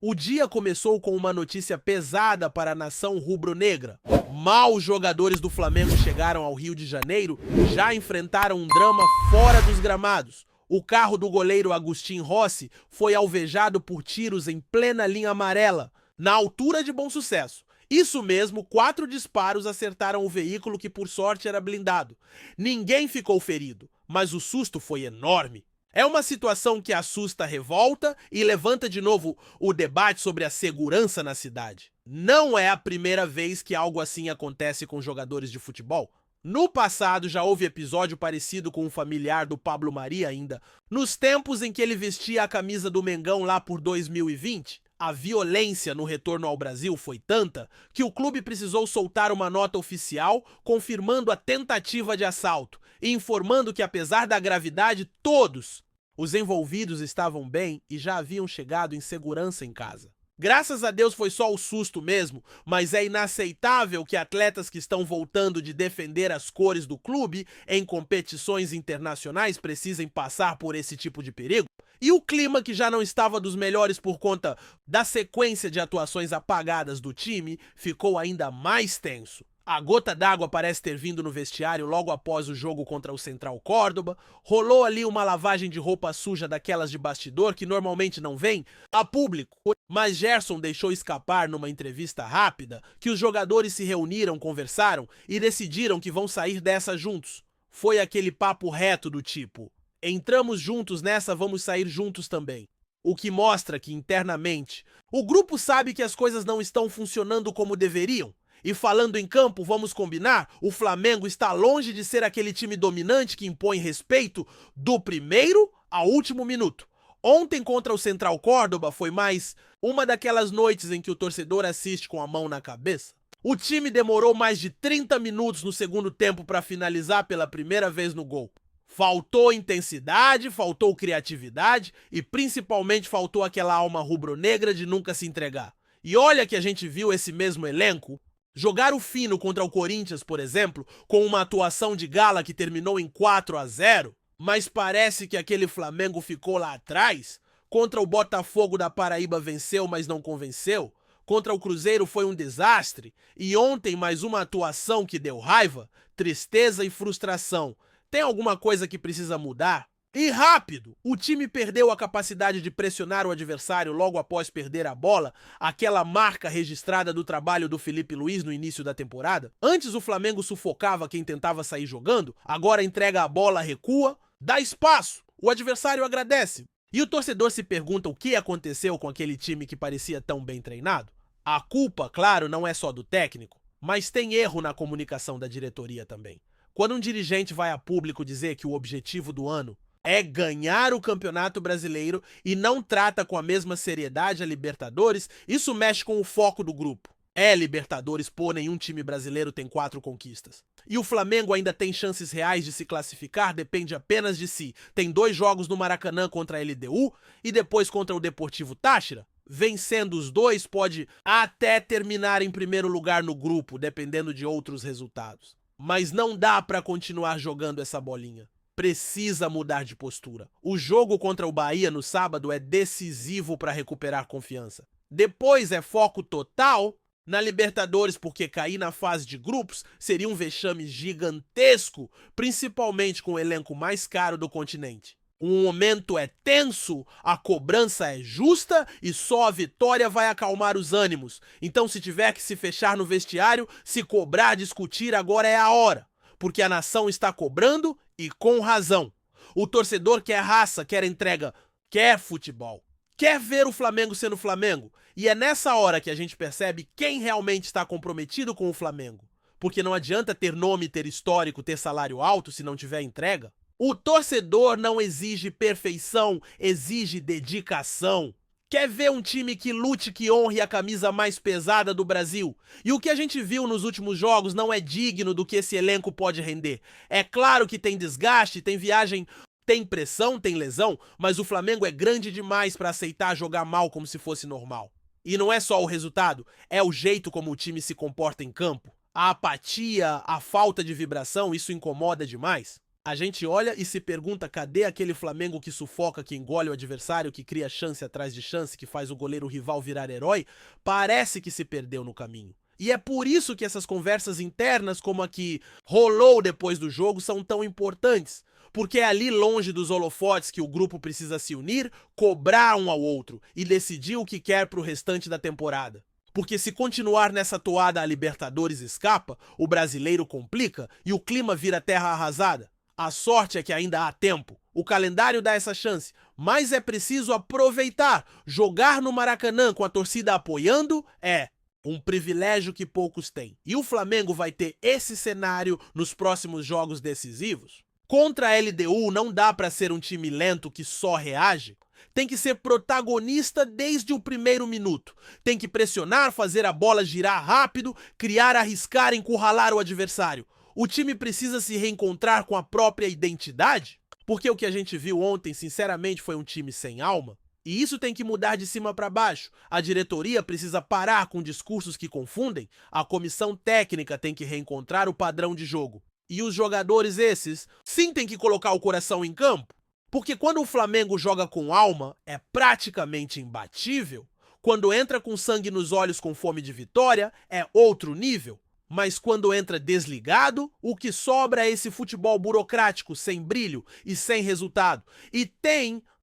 O dia começou com uma notícia pesada para a nação rubro-negra. Mal jogadores do Flamengo chegaram ao Rio de Janeiro, já enfrentaram um drama fora dos gramados. O carro do goleiro Agustin Rossi foi alvejado por tiros em plena linha amarela, na altura de Bom Sucesso. Isso mesmo, 4 disparos acertaram o veículo que por sorte era blindado. Ninguém ficou ferido, mas o susto foi enorme. É uma situação que assusta a revolta e levanta de novo o debate sobre a segurança na cidade. Não é a primeira vez que algo assim acontece com jogadores de futebol. No passado já houve episódio parecido com um familiar do Pablo Mari ainda. Nos tempos em que ele vestia a camisa do Mengão lá por 2020, a violência no retorno ao Brasil foi tanta que o clube precisou soltar uma nota oficial confirmando a tentativa de assalto e informando que, apesar da gravidade, todos os envolvidos estavam bem e já haviam chegado em segurança em casa. Graças a Deus foi só o susto mesmo, mas é inaceitável que atletas que estão voltando de defender as cores do clube em competições internacionais precisem passar por esse tipo de perigo. E o clima, que já não estava dos melhores por conta da sequência de atuações apagadas do time, ficou ainda mais tenso. A gota d'água parece ter vindo no vestiário logo após o jogo contra o Central Córdoba. Rolou ali uma lavagem de roupa suja daquelas de bastidor que normalmente não vem a público. Mas Gerson deixou escapar numa entrevista rápida que os jogadores se reuniram, conversaram e decidiram que vão sair dessa juntos. Foi aquele papo reto do tipo: entramos juntos nessa, vamos sair juntos também. O que mostra que internamente o grupo sabe que as coisas não estão funcionando como deveriam. E falando em campo, vamos combinar, o Flamengo está longe de ser aquele time dominante que impõe respeito do primeiro ao último minuto. Ontem contra o Central Córdoba foi mais uma daquelas noites em que o torcedor assiste com a mão na cabeça. O time demorou mais de 30 minutos no segundo tempo para finalizar pela primeira vez no gol. Faltou intensidade, faltou criatividade e principalmente faltou aquela alma rubro-negra de nunca se entregar. E olha que a gente viu esse mesmo elenco jogar o fino contra o Corinthians, por exemplo, com uma atuação de gala que terminou em 4-0, mas parece que aquele Flamengo ficou lá atrás. Contra o Botafogo da Paraíba venceu, mas não convenceu. Contra o Cruzeiro foi um desastre. E ontem mais uma atuação que deu raiva, tristeza e frustração. Tem alguma coisa que precisa mudar? E rápido! O time perdeu a capacidade de pressionar o adversário logo após perder a bola, aquela marca registrada do trabalho do Felipe Luiz no início da temporada. Antes o Flamengo sufocava quem tentava sair jogando, agora entrega a bola, recua, dá espaço, o adversário agradece. E o torcedor se pergunta o que aconteceu com aquele time que parecia tão bem treinado. A culpa, claro, não é só do técnico, mas tem erro na comunicação da diretoria também. Quando um dirigente vai a público dizer que o objetivo do ano é ganhar o Campeonato Brasileiro e não trata com a mesma seriedade a Libertadores, isso mexe com o foco do grupo. É Libertadores, pô, nenhum time brasileiro tem 4 conquistas. E o Flamengo ainda tem chances reais de se classificar, depende apenas de si. Tem 2 jogos no Maracanã contra a LDU e depois contra o Deportivo Táchira. Vencendo os 2 pode até terminar em primeiro lugar no grupo, dependendo de outros resultados. Mas não dá pra continuar jogando essa bolinha. Precisa mudar de postura. O jogo contra o Bahia no sábado é decisivo para recuperar confiança. Depois é foco total na Libertadores, porque cair na fase de grupos seria um vexame gigantesco, principalmente com o elenco mais caro do continente. O momento é tenso, a cobrança é justa e só a vitória vai acalmar os ânimos. Então, se tiver que se fechar no vestiário, se cobrar, discutir, agora é a hora. Porque a nação está cobrando e com razão. O torcedor quer raça, quer entrega, quer futebol. Quer ver o Flamengo sendo Flamengo. E é nessa hora que a gente percebe quem realmente está comprometido com o Flamengo. Porque não adianta ter nome, ter histórico, ter salário alto se não tiver entrega. O torcedor não exige perfeição, exige dedicação. Quer ver um time que lute, que honre a camisa mais pesada do Brasil? E o que a gente viu nos últimos jogos não é digno do que esse elenco pode render. É claro que tem desgaste, tem viagem, tem pressão, tem lesão, mas o Flamengo é grande demais para aceitar jogar mal como se fosse normal. E não é só o resultado, é o jeito como o time se comporta em campo. A apatia, a falta de vibração, isso incomoda demais. A gente olha e se pergunta cadê aquele Flamengo que sufoca, que engole o adversário, que cria chance atrás de chance, que faz o goleiro rival virar herói? Parece que se perdeu no caminho. E é por isso que essas conversas internas, como a que rolou depois do jogo, são tão importantes. Porque é ali longe dos holofotes que o grupo precisa se unir, cobrar um ao outro e decidir o que quer pro restante da temporada. Porque se continuar nessa toada a Libertadores escapa, o brasileiro complica e o clima vira terra arrasada. A sorte é que ainda há tempo. O calendário dá essa chance, mas é preciso aproveitar. Jogar no Maracanã com a torcida apoiando é um privilégio que poucos têm. E o Flamengo vai ter esse cenário nos próximos jogos decisivos. Contra a LDU não dá para ser um time lento que só reage. Tem que ser protagonista desde o primeiro minuto. Tem que pressionar, fazer a bola girar rápido, criar, arriscar, encurralar o adversário. O time precisa se reencontrar com a própria identidade, porque o que a gente viu ontem, sinceramente, foi um time sem alma. E isso tem que mudar de cima para baixo. A diretoria precisa parar com discursos que confundem. A comissão técnica tem que reencontrar o padrão de jogo. E os jogadores esses, sim, tem que colocar o coração em campo. Porque quando o Flamengo joga com alma, é praticamente imbatível. Quando entra com sangue nos olhos com fome de vitória, é outro nível. Mas quando entra desligado, o que sobra é esse futebol burocrático, sem brilho e sem resultado. E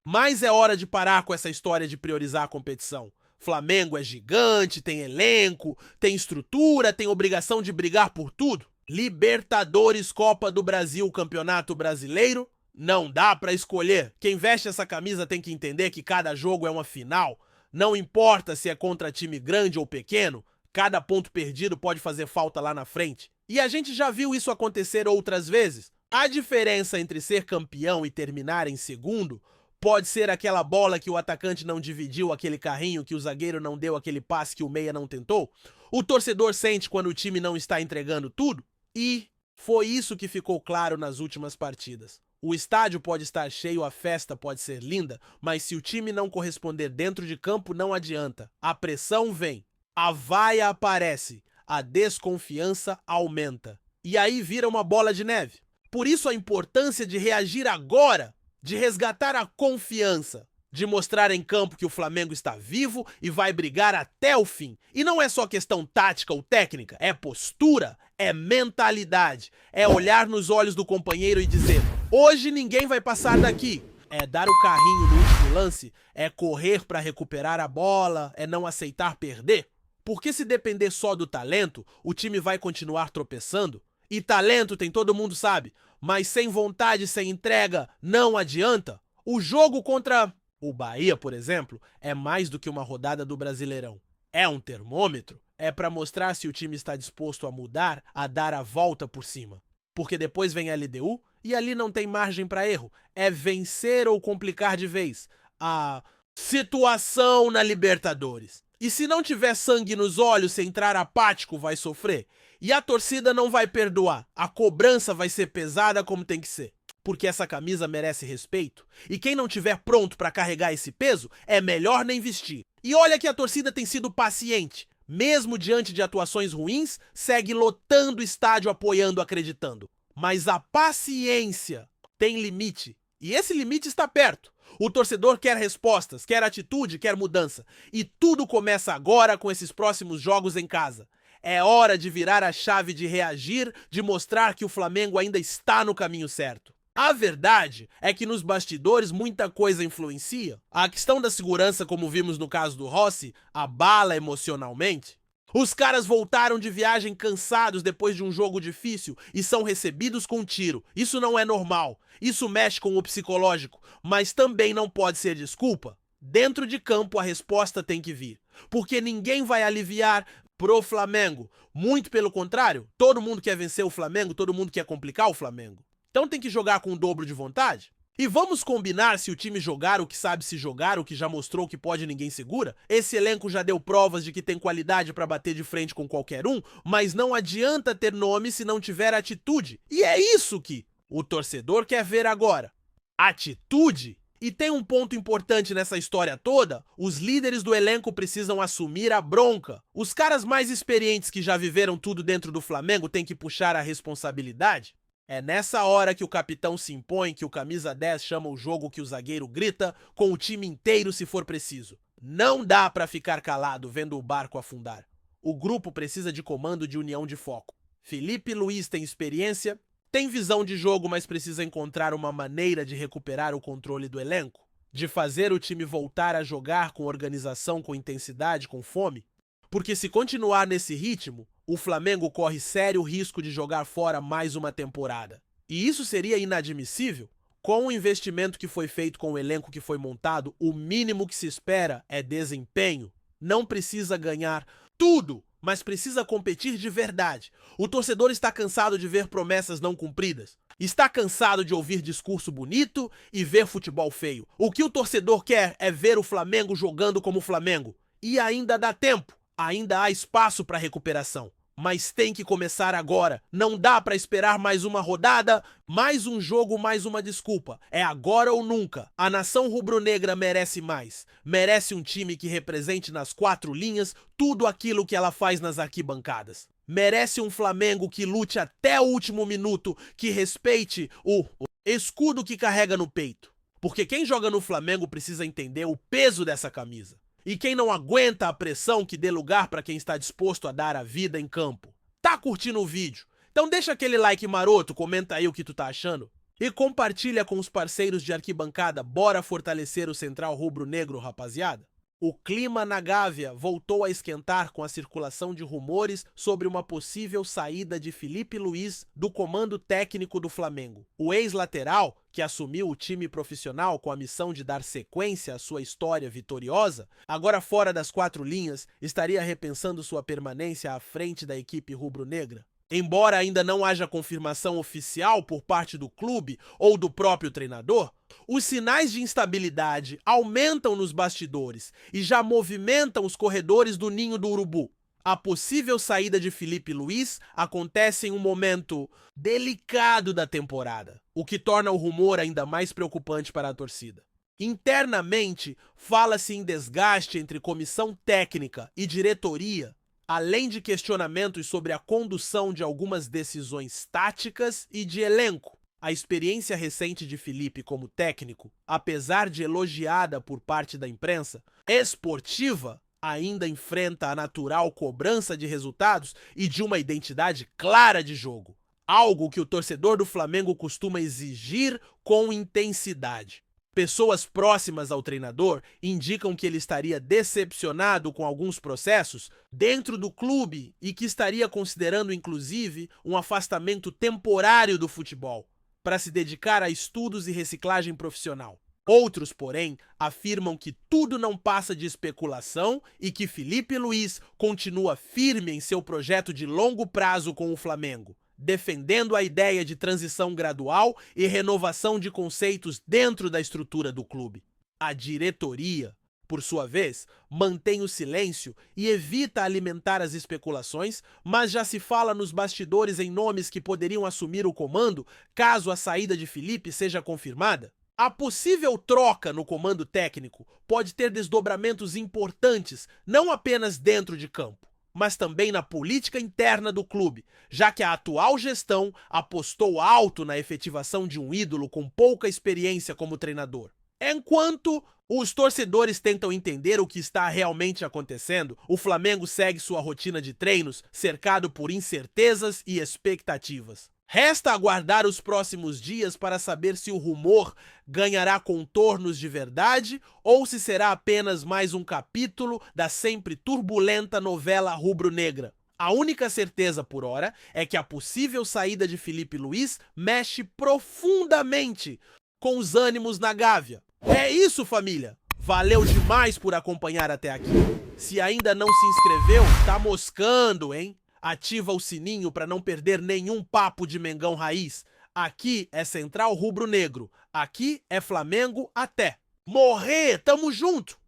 mas é hora de parar com essa história de priorizar a competição. Flamengo é gigante, tem elenco, tem estrutura, tem obrigação de brigar por tudo. Libertadores, Copa do Brasil, Campeonato Brasileiro, não dá pra escolher. Quem veste essa camisa tem que entender que cada jogo é uma final. Não importa se é contra time grande ou pequeno, cada ponto perdido pode fazer falta lá na frente. E a gente já viu isso acontecer outras vezes. A diferença entre ser campeão e terminar em segundo pode ser aquela bola que o atacante não dividiu, aquele carrinho que o zagueiro não deu, aquele passe que o meia não tentou. O torcedor sente quando o time não está entregando tudo. E foi isso que ficou claro nas últimas partidas. O estádio pode estar cheio, a festa pode ser linda, mas se o time não corresponder dentro de campo, não adianta. A pressão vem. A vaia aparece, a desconfiança aumenta. E aí vira uma bola de neve. Por isso a importância de reagir agora, de resgatar a confiança, de mostrar em campo que o Flamengo está vivo e vai brigar até o fim. E não é só questão tática ou técnica, é postura, é mentalidade, é olhar nos olhos do companheiro e dizer: hoje ninguém vai passar daqui. É dar o carrinho no último lance, é correr para recuperar a bola, é não aceitar perder. Porque se depender só do talento, o time vai continuar tropeçando. E talento tem todo mundo sabe, mas sem vontade, sem entrega, não adianta. O jogo contra o Bahia, por exemplo, é mais do que uma rodada do Brasileirão. É um termômetro, é para mostrar se o time está disposto a mudar, a dar a volta por cima. Porque depois vem a LDU e ali não tem margem para erro. É vencer ou complicar de vez. A situação na Libertadores. E se não tiver sangue nos olhos, se entrar apático, vai sofrer. E a torcida não vai perdoar. A cobrança vai ser pesada como tem que ser. Porque essa camisa merece respeito. E quem não tiver pronto para carregar esse peso, é melhor nem vestir. E olha que a torcida tem sido paciente. Mesmo diante de atuações ruins, segue lotando o estádio, apoiando, acreditando. Mas a paciência tem limite. E esse limite está perto. O torcedor quer respostas, quer atitude, quer mudança. E tudo começa agora com esses próximos jogos em casa. É hora de virar a chave, de reagir, de mostrar que o Flamengo ainda está no caminho certo. A verdade é que nos bastidores muita coisa influencia. A questão da segurança, como vimos no caso do Rossi, abala emocionalmente. Os caras voltaram de viagem cansados depois de um jogo difícil e são recebidos com um tiro. Isso não é normal. Isso mexe com o psicológico, mas também não pode ser desculpa. Dentro de campo a resposta tem que vir, porque ninguém vai aliviar pro Flamengo. Muito pelo contrário, todo mundo quer vencer o Flamengo, todo mundo quer complicar o Flamengo. Então tem que jogar com o dobro de vontade. E vamos combinar, se o time jogar o que sabe se jogar, o que já mostrou que pode, ninguém segura. Esse elenco já deu provas de que tem qualidade para bater de frente com qualquer um, mas não adianta ter nome se não tiver atitude. E é isso que o torcedor quer ver agora. Atitude. E tem um ponto importante nessa história toda: os líderes do elenco precisam assumir a bronca. Os caras mais experientes que já viveram tudo dentro do Flamengo têm que puxar a responsabilidade. É nessa hora que o capitão se impõe, que o camisa 10 chama o jogo, que o zagueiro grita, com o time inteiro se for preciso. Não dá pra ficar calado vendo o barco afundar. O grupo precisa de comando, de união de foco. Felipe Luiz tem experiência, tem visão de jogo, mas precisa encontrar uma maneira de recuperar o controle do elenco, de fazer o time voltar a jogar com organização, com intensidade, com fome. Porque se continuar nesse ritmo, o Flamengo corre sério risco de jogar fora mais uma temporada. E isso seria inadmissível. Com o investimento que foi feito, com o elenco que foi montado, o mínimo que se espera é desempenho. Não precisa ganhar tudo, mas precisa competir de verdade. O torcedor está cansado de ver promessas não cumpridas. Está cansado de ouvir discurso bonito e ver futebol feio. O que o torcedor quer é ver o Flamengo jogando como o Flamengo. E ainda dá tempo. Ainda há espaço para recuperação, mas tem que começar agora. Não dá para esperar mais uma rodada, mais um jogo, mais uma desculpa. É agora ou nunca. A nação rubro-negra merece mais. Merece um time que represente nas quatro linhas tudo aquilo que ela faz nas arquibancadas. Merece um Flamengo que lute até o último minuto, que respeite o escudo que carrega no peito. Porque quem joga no Flamengo precisa entender o peso dessa camisa. E quem não aguenta a pressão, que dê lugar para quem está disposto a dar a vida em campo. Tá curtindo o vídeo? Então deixa aquele like maroto, comenta aí o que tu tá achando. E compartilha com os parceiros de arquibancada. Bora fortalecer o Central Rubro-Negro, rapaziada? O clima na Gávea voltou a esquentar com a circulação de rumores sobre uma possível saída de Felipe Luiz do comando técnico do Flamengo. O ex-lateral, que assumiu o time profissional com a missão de dar sequência à sua história vitoriosa, agora fora das quatro linhas, estaria repensando sua permanência à frente da equipe rubro-negra. Embora ainda não haja confirmação oficial por parte do clube ou do próprio treinador, os sinais de instabilidade aumentam nos bastidores e já movimentam os corredores do Ninho do Urubu. A possível saída de Felipe Luiz acontece em um momento delicado da temporada, o que torna o rumor ainda mais preocupante para a torcida. Internamente, fala-se em desgaste entre comissão técnica e diretoria, além de questionamentos sobre a condução de algumas decisões táticas e de elenco. A experiência recente de Felipe como técnico, apesar de elogiada por parte da imprensa esportiva, ainda enfrenta a natural cobrança de resultados e de uma identidade clara de jogo. Algo que o torcedor do Flamengo costuma exigir com intensidade. Pessoas próximas ao treinador indicam que ele estaria decepcionado com alguns processos dentro do clube e que estaria considerando, inclusive, um afastamento temporário do futebol para se dedicar a estudos e reciclagem profissional. Outros, porém, afirmam que tudo não passa de especulação e que Felipe Luiz continua firme em seu projeto de longo prazo com o Flamengo, defendendo a ideia de transição gradual e renovação de conceitos dentro da estrutura do clube. A diretoria, por sua vez, mantém o silêncio e evita alimentar as especulações, mas já se fala nos bastidores em nomes que poderiam assumir o comando caso a saída de Felipe seja confirmada. A possível troca no comando técnico pode ter desdobramentos importantes, não apenas dentro de campo, mas também na política interna do clube, já que a atual gestão apostou alto na efetivação de um ídolo com pouca experiência como treinador. Enquanto os torcedores tentam entender o que está realmente acontecendo, o Flamengo segue sua rotina de treinos cercado por incertezas e expectativas. Resta aguardar os próximos dias para saber se o rumor ganhará contornos de verdade ou se será apenas mais um capítulo da sempre turbulenta novela rubro-negra. A única certeza por hora é que a possível saída de Felipe Luiz mexe profundamente com os ânimos na Gávea. É isso, família! Valeu demais por acompanhar até aqui. Se ainda não se inscreveu, tá moscando, hein? Ativa o sininho para não perder nenhum papo de Mengão Raiz. Aqui é Central Rubro Negro. Aqui é Flamengo até morrer. Tamo junto!